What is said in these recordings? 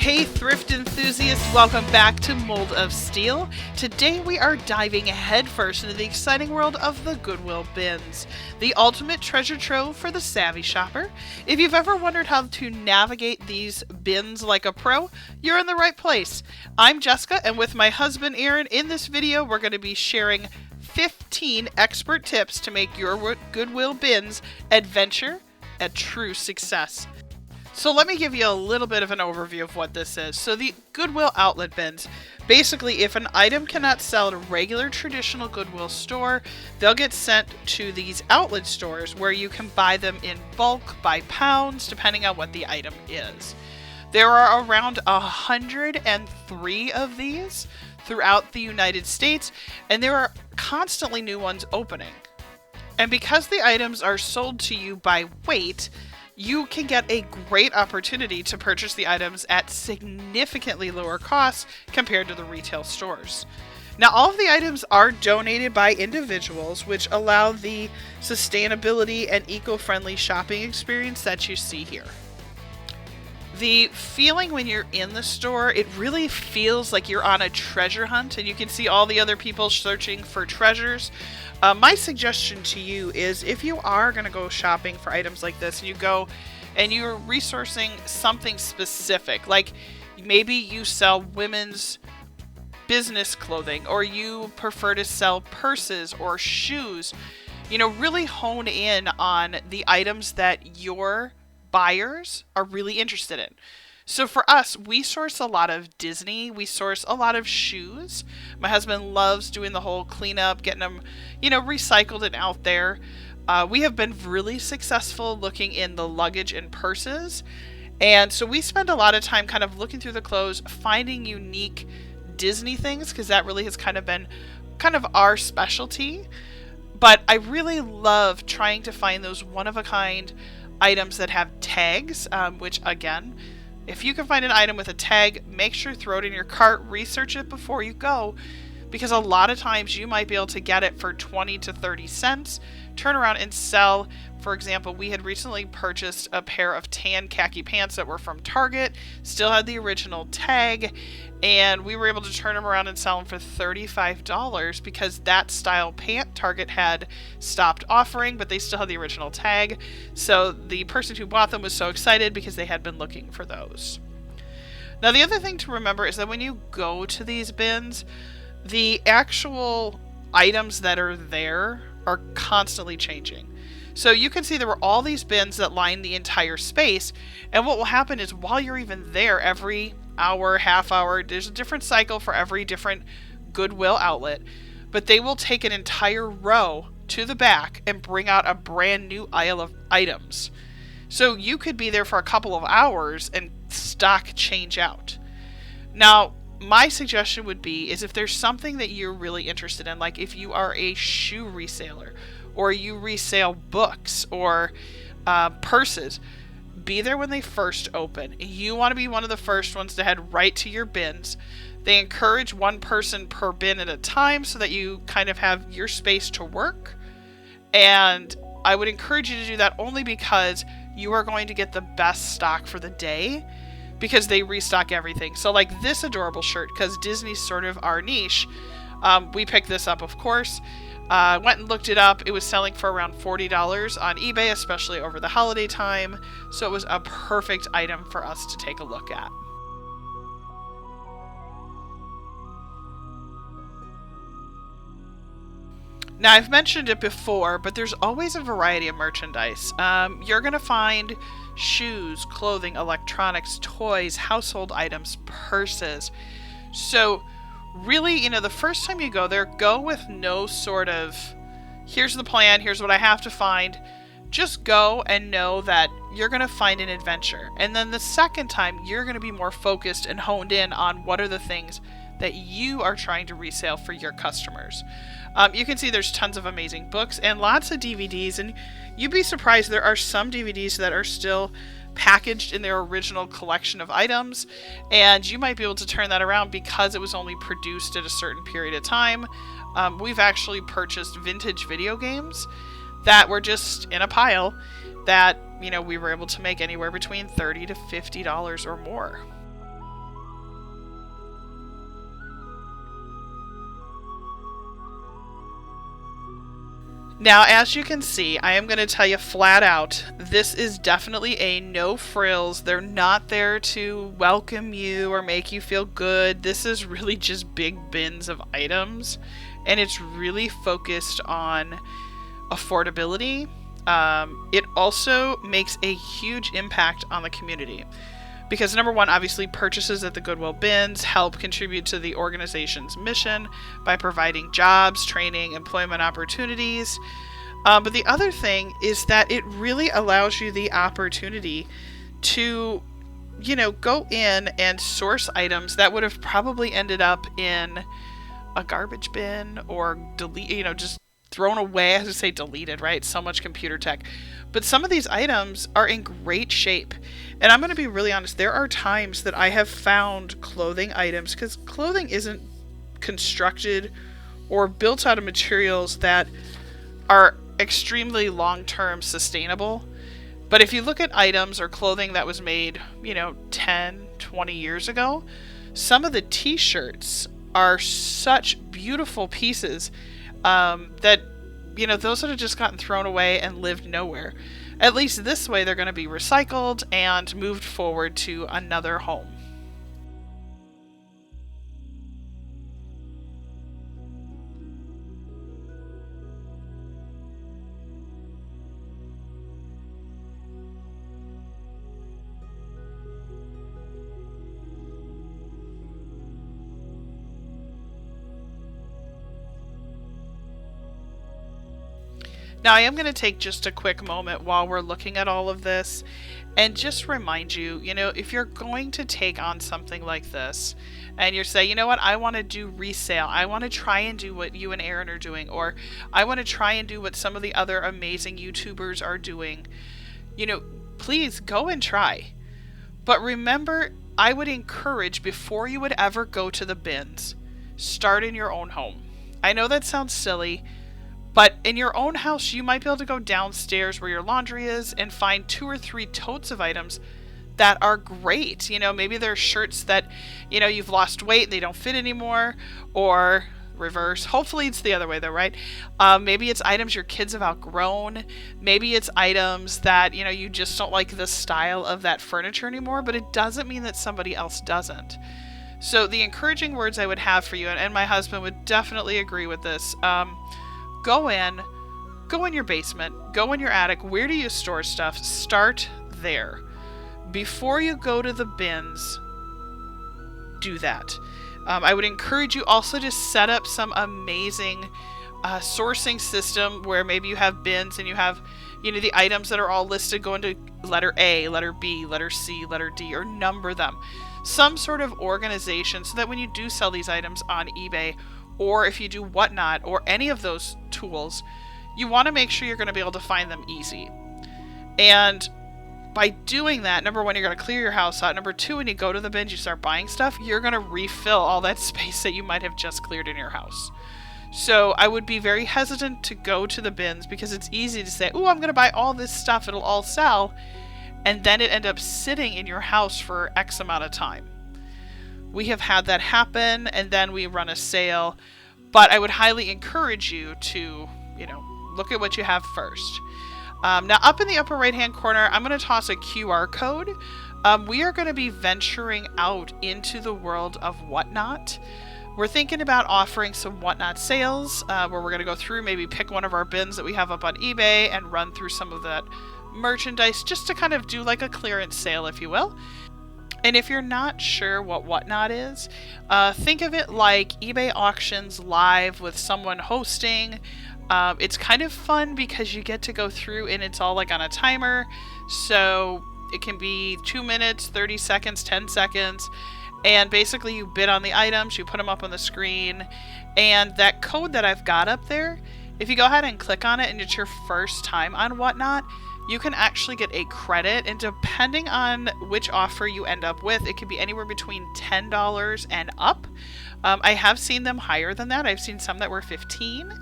Hey thrift enthusiasts, welcome back to Mold of Steel. Today we are diving headfirst into the exciting world of the Goodwill bins, the ultimate treasure trove for the savvy shopper. If you've ever wondered how to navigate these bins like a pro, you're in the right place. I'm Jessica, and with my husband Aaron, in this video we're going to be sharing 15 expert tips to make your Goodwill bins adventure a true success. So let me give you a little bit of an overview of what this is. So the Goodwill outlet bins, basically if an item cannot sell at a regular traditional Goodwill store, they'll get sent to these outlet stores where you can buy them in bulk by pounds, depending on what the item is. There are around 103 of these throughout the United States, and there are constantly new ones opening. And because the items are sold to you by weight, you can get a great opportunity to purchase the items at significantly lower costs compared to the retail stores. Now, all of the items are donated by individuals, which allow the sustainability and eco-friendly shopping experience that you see here. The feeling when you're in the store, it really feels like you're on a treasure hunt, and you can see all the other people searching for treasures. My suggestion to you is if you are going to go shopping for items like this, and you go and you're resourcing something specific, like maybe you sell women's business clothing, or you prefer to sell purses or shoes, really hone in on the items that your buyers are really interested in. So for us, we source a lot of Disney. We source a lot of shoes. My husband loves doing the whole cleanup, getting them, recycled and out there. We have been really successful looking in the luggage and purses. And so we spend a lot of time kind of looking through the clothes, finding unique Disney things, because that really has kind of been our specialty. But I really love trying to find those one-of-a-kind items that have tags, which again, if you can find an item with a tag, make sure throw it in your cart, research it before you go, because a lot of times you might be able to get it for 20 to 30 cents, turn around and sell. For example, we had recently purchased a pair of tan khaki pants that were from Target, still had the original tag, and we were able to turn them around and sell them for $35 because that style pant Target had stopped offering, but they still had the original tag. So the person who bought them was so excited because they had been looking for those. Now, the other thing to remember is that when you go to these bins, the actual items that are there are constantly changing. So you can see there were all these bins that line the entire space, and what will happen is while you're even there, every hour, half hour, there's a different cycle for every different Goodwill outlet, but they will take an entire row to the back and bring out a brand new aisle of items. So you could be there for a couple of hours and stock change out. Now, my suggestion would be is if there's something that you're really interested in, like if you are a shoe reseller, or you resell books or purses, be there when they first open. You want to be one of the first ones to head right to your bins. They encourage one person per bin at a time so that you kind of have your space to work. And I would encourage you to do that only because you are going to get the best stock for the day, because they restock everything. So like this adorable shirt, because Disney's sort of our niche, we picked this up, of course. Went and looked it up. It was selling for around $40 on eBay, especially over the holiday time. So it was a perfect item for us to take a look at. Now, I've mentioned it before, but there's always a variety of merchandise. You're going to find shoes, clothing, electronics, toys, household items, purses. So really, the first time you go there, go with no sort of, here's the plan, here's what I have to find. Just go and know that you're going to find an adventure. And then the second time, you're going to be more focused and honed in on what are the things that you are trying to resell for your customers. You can see there's tons of amazing books and lots of DVDs, and you'd be surprised there are some DVDs that are still packaged in their original collection of items, and you might be able to turn that around because it was only produced at a certain period of time. We've actually purchased vintage video games that were just in a pile that we were able to make anywhere between $30 to $50 or more. Now, as you can see, I am going to tell you flat out, this is definitely a no frills. They're not there to welcome you or make you feel good. This is really just big bins of items, and it's really focused on affordability. It also makes a huge impact on the community. Because number one, obviously purchases at the Goodwill bins help contribute to the organization's mission by providing jobs, training, employment opportunities. But the other thing is that it really allows you the opportunity to, go in and source items that would have probably ended up in a garbage bin or just thrown away. I have to say deleted, right? So much computer tech. But some of these items are in great shape. And I'm going to be really honest, there are times that I have found clothing items, because clothing isn't constructed or built out of materials that are extremely long-term sustainable. But if you look at items or clothing that was made, 10, 20 years ago, some of the t-shirts are such beautiful pieces that those that have just gotten thrown away and lived nowhere. At least this way, they're going to be recycled and moved forward to another home. Now, I am going to take just a quick moment while we're looking at all of this and just remind you, if you're going to take on something like this and you're saying, I want to do resale, I want to try and do what you and Aaron are doing, or I want to try and do what some of the other amazing YouTubers are doing, please go and try. But remember, I would encourage, before you would ever go to the bins, start in your own home. I know that sounds silly, but in your own house, you might be able to go downstairs where your laundry is and find 2 or 3 totes of items that are great. Maybe they're shirts that, you've lost weight, they don't fit anymore, or reverse. Hopefully it's the other way though, right? Maybe it's items your kids have outgrown. Maybe it's items that, you just don't like the style of that furniture anymore, but it doesn't mean that somebody else doesn't. So the encouraging words I would have for you, and my husband would definitely agree with this, go in your basement, go in your attic. Where do you store stuff? Start there. Before you go to the bins, do that. I would encourage you also to set up some amazing sourcing system where maybe you have bins and you have, the items that are all listed go into letter A, letter B, letter C, letter D, or number them. Some sort of organization so that when you do sell these items on eBay, or if you do Whatnot or any of those tools, you want to make sure you're going to be able to find them easy. And by doing that, number one, you're going to clear your house out. Number two, when you go to the bins, you start buying stuff, you're going to refill all that space that you might have just cleared in your house. So I would be very hesitant to go to the bins, because it's easy to say, oh, I'm going to buy all this stuff, it'll all sell, and then it end up sitting in your house for X amount of time. We have had that happen, and then we run a sale. But I would highly encourage you to, look at what you have first. Now, up in the upper right-hand corner, I'm going to toss a QR code. We are going to be venturing out into the world of Whatnot. We're thinking about offering some Whatnot sales, where we're going to go through, maybe pick one of our bins that we have up on eBay and run through some of that merchandise, just to kind of do like a clearance sale, if you will. And if you're not sure what Whatnot is, think of it like eBay auctions live with someone hosting. It's kind of fun because you get to go through and it's all like on a timer. So it can be 2 minutes, 30 seconds, 10 seconds. And basically you bid on the items, you put them up on the screen. And that code that I've got up there, if you go ahead and click on it and it's your first time on Whatnot, you can actually get a credit, and depending on which offer you end up with, it could be anywhere between $10 and up. I have seen them higher than that. I've seen some that were $15.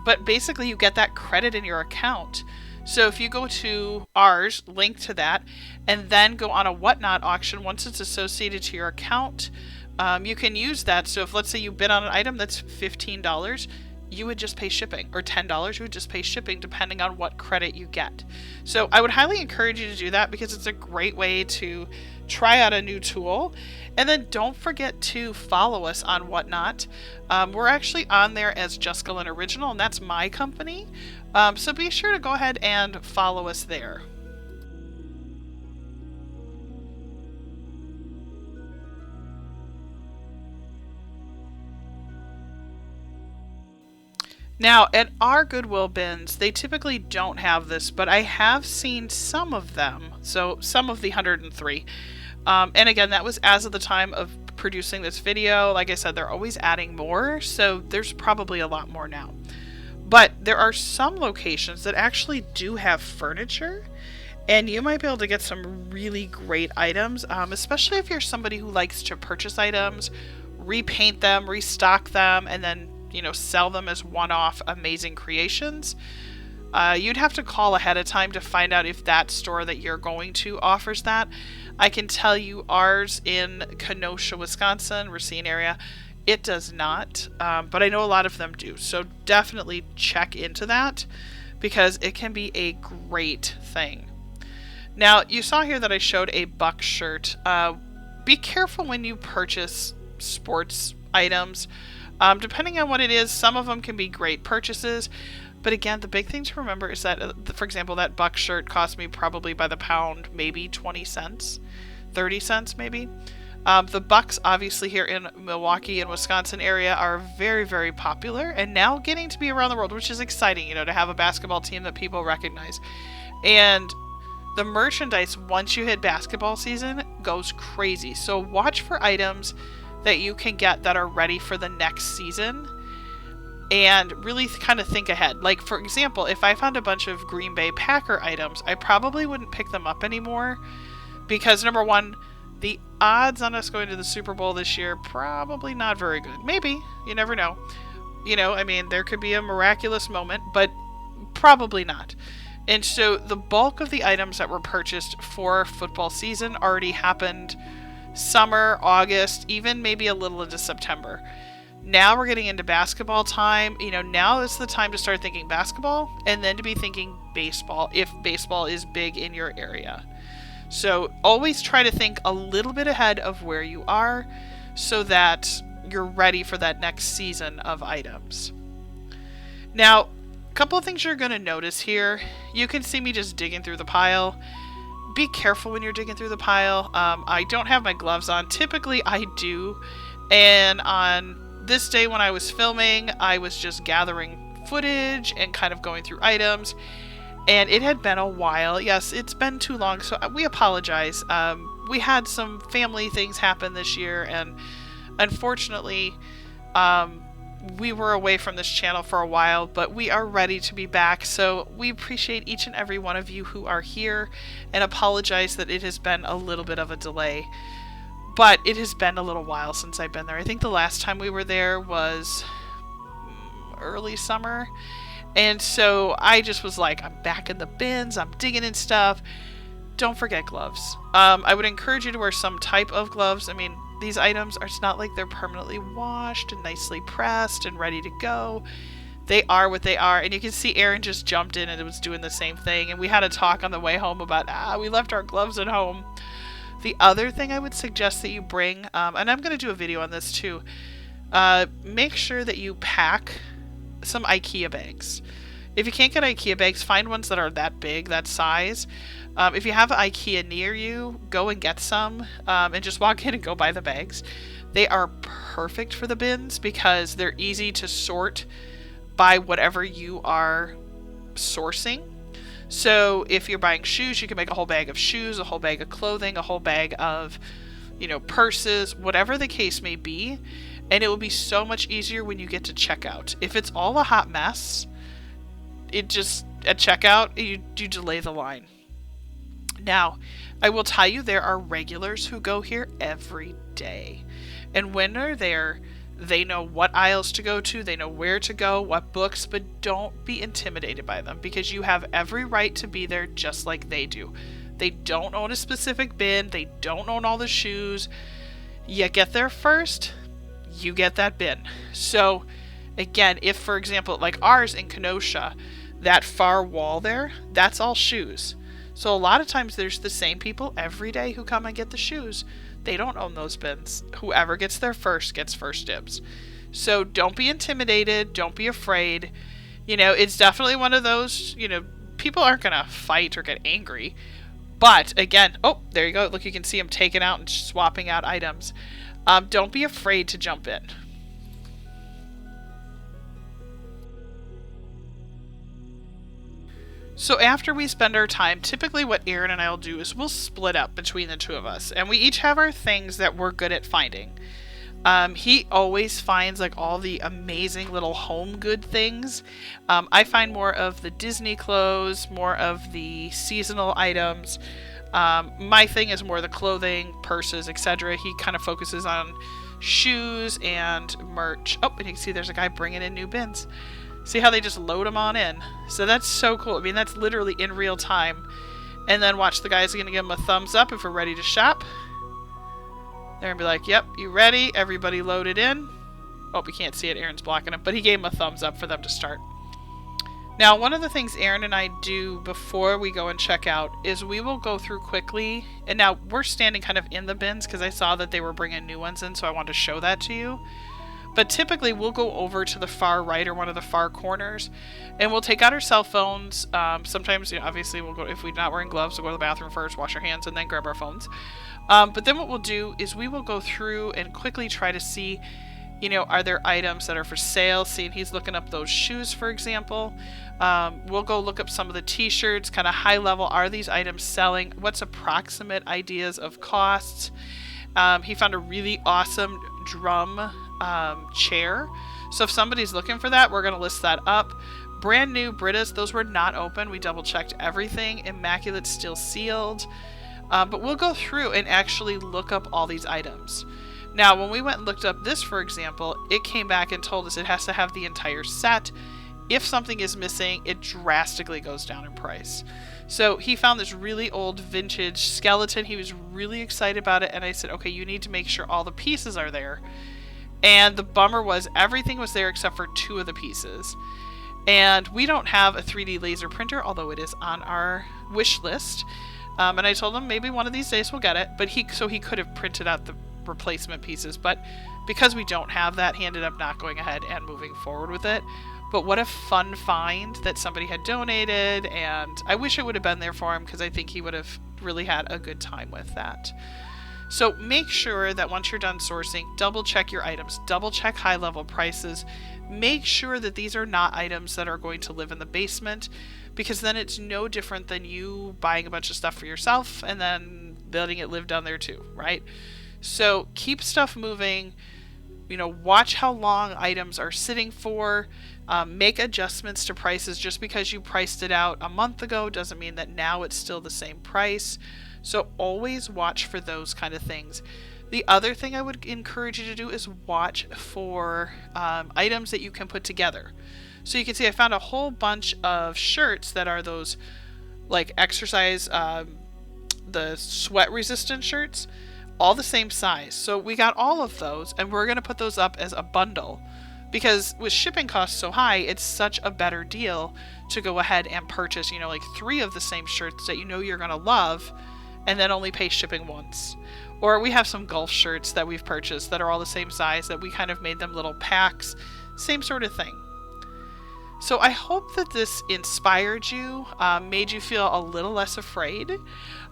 But basically you get that credit in your account. So if you go to ours, link to that, and then go on a Whatnot auction, once it's associated to your account, you can use that. So if, let's say, you bid on an item that's $15, you would just pay shipping, or $10, you would just pay shipping depending on what credit you get. So I would highly encourage you to do that because it's a great way to try out a new tool. And then don't forget to follow us on Whatnot. We're actually on there as Jessica Lynn Original, and that's my company. So be sure to go ahead and follow us there. Now, at our Goodwill bins, they typically don't have this, but I have seen some of them. So, some of the 103. And again, that was as of the time of producing this video. Like I said, they're always adding more, so there's probably a lot more now. But there are some locations that actually do have furniture, and you might be able to get some really great items, especially if you're somebody who likes to purchase items, repaint them, restock them, and then sell them as one-off amazing creations. You'd have to call ahead of time to find out if that store that you're going to offers that. I can tell you ours in Kenosha, Wisconsin, Racine area, it does not, but I know a lot of them do. So definitely check into that because it can be a great thing. Now, you saw here that I showed a Buck shirt. Be careful when you purchase sports items. Depending on what it is, some of them can be great purchases. But again, the big thing to remember is that, for example, that Buck shirt cost me probably by the pound, maybe 20 cents, 30 cents maybe. The Bucks, obviously, here in Milwaukee and Wisconsin area are very, very popular and now getting to be around the world, which is exciting, to have a basketball team that people recognize. And the merchandise, once you hit basketball season, goes crazy. So watch for items that you can get that are ready for the next season and really kind of think ahead. Like, for example, if I found a bunch of Green Bay Packer items, I probably wouldn't pick them up anymore because, number one, the odds on us going to the Super Bowl this year, probably not very good. Maybe. You never know. There could be a miraculous moment, but probably not. And so the bulk of the items that were purchased for football season already happened summer, August, even maybe a little into September. Now we're getting into basketball time. Now is the time to start thinking basketball and then to be thinking baseball if baseball is big in your area. So always try to think a little bit ahead of where you are so that you're ready for that next season of items. Now, a couple of things you're going to notice here. You can see me just digging through the pile. Be careful when you're digging through the pile. I don't have my gloves on. Typically I do. And on this day when I was filming, I was just gathering footage and kind of going through items. And it had been a while. Yes, it's been too long, so we apologize. We had some family things happen this year, and unfortunately, we were away from this channel for a while, but we are ready to be back. So we appreciate each and every one of you who are here and apologize that it has been a little bit of a delay. But it has been a little while since I've been there. I think the last time we were there was early summer. And so I just was like, I'm back in the bins, I'm digging in stuff. Don't forget gloves. I would encourage you to wear some type of gloves. These items are, it's not like they're permanently washed and nicely pressed and ready to go. They are what they are. And you can see Aaron just jumped in and it was doing the same thing. And we had a talk on the way home about, we left our gloves at home. The other thing I would suggest that you bring, and I'm going to do a video on this too, make sure that you pack some IKEA bags. If you can't get IKEA bags, find ones that are that big, that size. If you have IKEA near you, go and get some and just walk in and go buy the bags. They are perfect for the bins because they're easy to sort by whatever you are sourcing. So if you're buying shoes, you can make a whole bag of shoes, a whole bag of clothing, a whole bag of, purses, whatever the case may be. And it will be so much easier when you get to checkout. If it's all a hot mess, at checkout, you delay the line. Now, I will tell you there are regulars who go here every day. And when they're there, they know what aisles to go to, they know where to go, what books, but don't be intimidated by them because you have every right to be there just like they do. They don't own a specific bin, they don't own all the shoes. You get there first, you get that bin. So Again, if, for example, like ours in Kenosha, that far wall there, that's all shoes. So a lot of times there's the same people every day who come and get the shoes. They don't own those bins. Whoever gets there first gets first dibs. So don't be intimidated. Don't be afraid. It's definitely one of those, people aren't going to fight or get angry. But again, oh, there you go. Look, you can see them taking out and swapping out items. Don't be afraid to jump in. So after we spend our time, typically what Aaron and I will do is we'll split up between the two of us. And we each have our things that we're good at finding. He always finds like all the amazing little home good things. I find more of the Disney clothes, more of the seasonal items. My thing is more the clothing, purses, etc. He kind of focuses on shoes and merch. Oh, and you can see there's a guy bringing in new bins. See how they just load them on in? So that's so cool. I mean, that's literally in real time. And then watch, the guys are going to give him a thumbs up if we're ready to shop. They're going to be like, yep, you ready? Everybody loaded in. Oh, we can't see it. Aaron's blocking it. But he gave him a thumbs up for them to start. Now, one of the things Aaron and I do before we go and check out is we will go through quickly. And now we're standing kind of in the bins because I saw that they were bringing new ones in, so I wanted to show that to you. But typically we'll go over to the far right or one of the far corners and we'll take out our cell phones. Sometimes, obviously we'll go, if we're not wearing gloves, we'll go to the bathroom first, wash our hands, and then grab our phones. But then what we'll do is we will go through and quickly try to see, are there items that are for sale? Seeing he's looking up those shoes, for example. We'll go look up some of the t-shirts, kind of high level. Are these items selling? What's approximate ideas of costs? He found a really awesome drum chair. So if somebody's looking for that, we're going to list that up. Brand new Britas, those were not open. We double checked everything. Immaculate, still sealed. But we'll go through and actually look up all these items. Now, when we went and looked up this, for example, it came back and told us it has to have the entire set. If something is missing, it drastically goes down in price. So he found this really old vintage skeleton. He was really excited about it. And I said, okay, you need to make sure all the pieces are there. And the bummer was everything was there except for 2 of the pieces. And we don't have a 3D laser printer, although it is on our wish list. And I told him maybe one of these days we'll get it. But he could have printed out the replacement pieces. But because we don't have that, he ended up not going ahead and moving forward with it. But what a fun find that somebody had donated. And I wish it would have been there for him because I think he would have really had a good time with that. So make sure that once you're done sourcing, double check your items, double check high level prices. Make sure that these are not items that are going to live in the basement, because then it's no different than you buying a bunch of stuff for yourself and then letting it live down there too, right? So keep stuff moving, watch how long items are sitting for, make adjustments to prices. Just because you priced it out a month ago doesn't mean that now it's still the same price. So always watch for those kind of things. The other thing I would encourage you to do is watch for items that you can put together. So you can see I found a whole bunch of shirts that are those like exercise, the sweat resistant shirts, all the same size. So we got all of those and we're going to put those up as a bundle. Because with shipping costs so high, it's such a better deal to go ahead and purchase, like 3 of the same shirts that you're going to love, and then only pay shipping once. Or we have some golf shirts that we've purchased that are all the same size that we kind of made them little packs. Same sort of thing. So I hope that this inspired you, made you feel a little less afraid.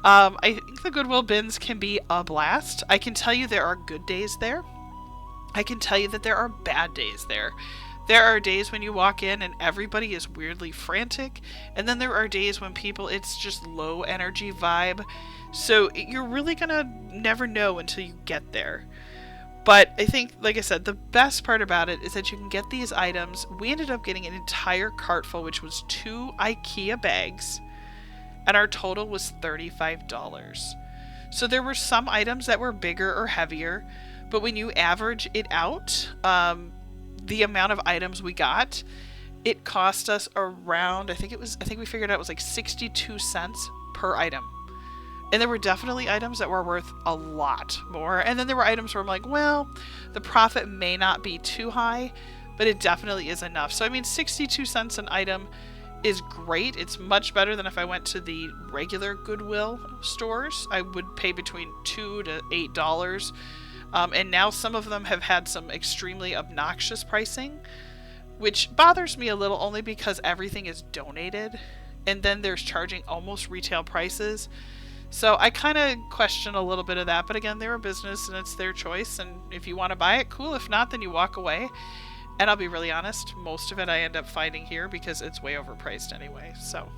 I think the Goodwill bins can be a blast. I can tell you there are good days there. I can tell you that there are bad days there. There are days when you walk in and everybody is weirdly frantic. And then there are days when it's just low energy vibe. So you're really going to never know until you get there. But I think, like I said, the best part about it is that you can get these items. We ended up getting an entire cart full, which was 2 IKEA bags. And our total was $35. So there were some items that were bigger or heavier. But when you average it out, the amount of items we got, it cost us around, I think we figured out it was like 62 cents per item. And there were definitely items that were worth a lot more. And then there were items where I'm like, well, the profit may not be too high, but it definitely is enough. So I mean, 62 cents an item is great. It's much better than if I went to the regular Goodwill stores. I would pay between $2 to $8. And now some of them have had some extremely obnoxious pricing, which bothers me a little, only because everything is donated and then there's charging almost retail prices. So I kind of question a little bit of that, but again, they're a business and it's their choice, and if you want to buy it, cool. If not, then you walk away. And I'll be really honest, most of it I end up finding here because it's way overpriced anyway. So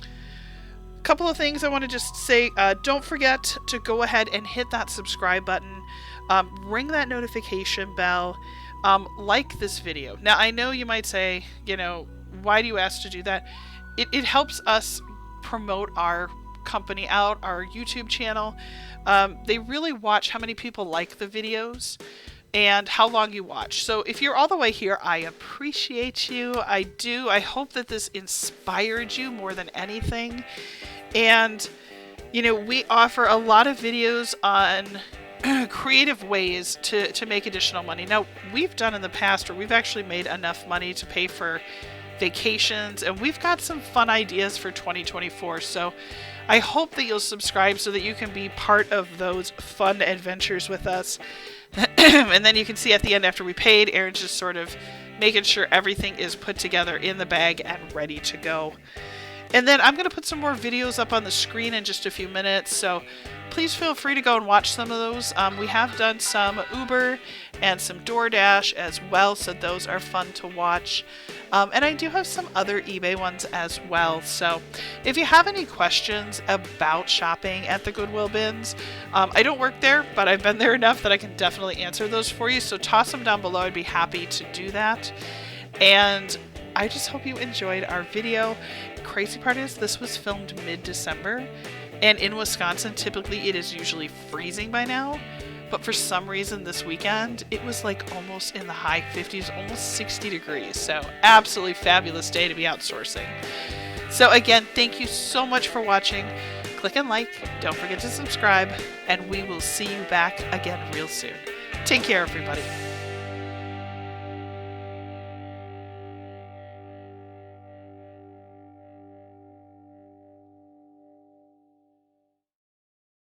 a couple of things I want to just say. Don't forget to go ahead and hit that subscribe button. Ring that notification bell. Like this video. Now, I know you might say, why do you ask to do that? It helps us promote our company out, our YouTube channel. They really watch how many people like the videos and how long you watch. So if you're all the way here, I appreciate you. I do. I hope that this inspired you more than anything. And, we offer a lot of videos on creative ways to make additional money. Now, we've done in the past where we've actually made enough money to pay for vacations, and we've got some fun ideas for 2024. So I hope that you'll subscribe so that you can be part of those fun adventures with us. And then you can see at the end, after we paid, Erin's just sort of making sure everything is put together in the bag and ready to go. And then I'm going to put some more videos up on the screen in just a few minutes, so please feel free to go and watch some of those. We have done some Uber and some DoorDash as well, so those are fun to watch. And I do have some other eBay ones as well. So if you have any questions about shopping at the Goodwill bins, I don't work there, but I've been there enough that I can definitely answer those for you. So toss them down below. I'd be happy to do that. And I just hope you enjoyed our video. Crazy part is this was filmed mid-December, and in Wisconsin typically it is usually freezing by now, but for some reason this weekend it was like almost in the high 50s, almost 60 degrees. So absolutely fabulous day to be outsourcing. So again, thank you so much for watching. Click and like, don't forget to subscribe, and we will see you back again real soon. Take care, everybody.